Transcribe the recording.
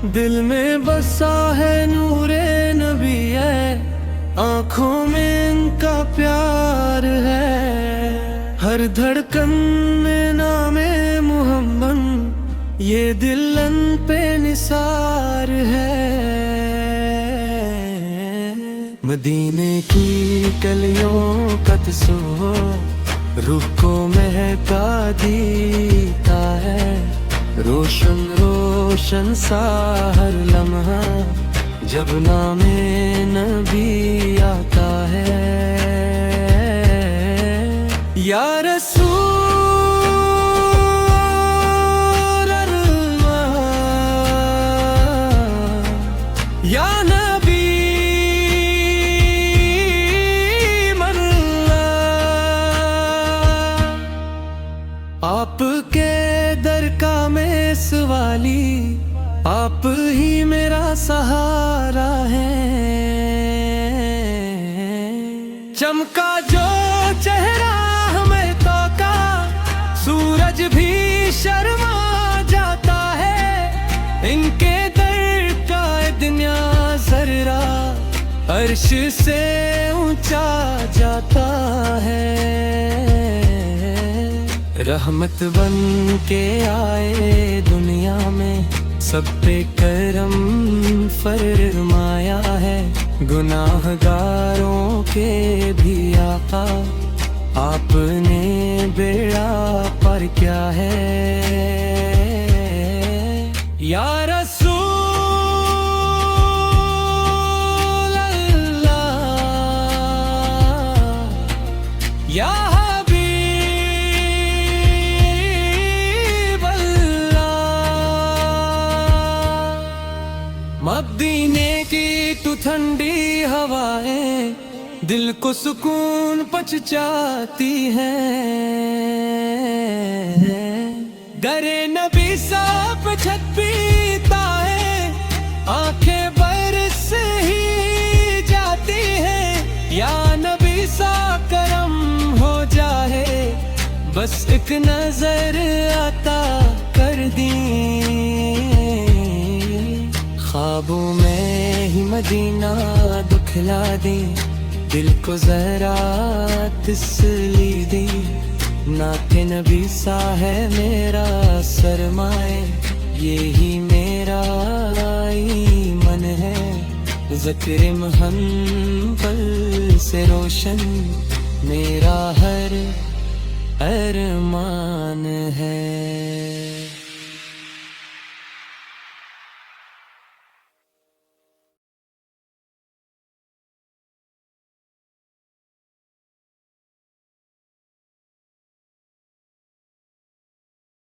दिल में बसा है नूरे नबी है, आंखों में इनका प्यार है। हर धड़कन में नामे मोहम्मद, ये दिलन पे निसार है। मदीने की कलियों का तस्वीर रूह को महका देता है। रोशन रोशन सा हर लम्हा जब नामे नबी आता है। या रसूल अल्लाह, या नबी आपके दर का मैं सवाली, आप ही मेरा सहारा है। चमका जो चेहरा हमें तो का, सूरज भी शर्मा जाता है। इनके दर का दुनिया जर्रा अर्श से ऊंचा जाता है। रहमत बन के आए दुनिया में, सब पे करम फरमाया है। गुनाहगारों के भी आका, आपने बेड़ा पर क्या है। या रसूल अल्लाह, या मदीने की तू ठंडी हवाएं दिल को सुकून पहुंचाती हैं। दरे नबी साफ छत पीता है, आंखें बरस ही जाती हैं। या नबी सा करम हो जाए, बस एक नजर आता कर दी। ख्वाबों में ही मदीना दिखला दे, दिल को जरा तसल्ली दे। नाते नबी सा है मेरा सरमाए, यही मेरा ईमान है। ज़िक्र मुहम्मद से रोशन मेरा हर अरमान है।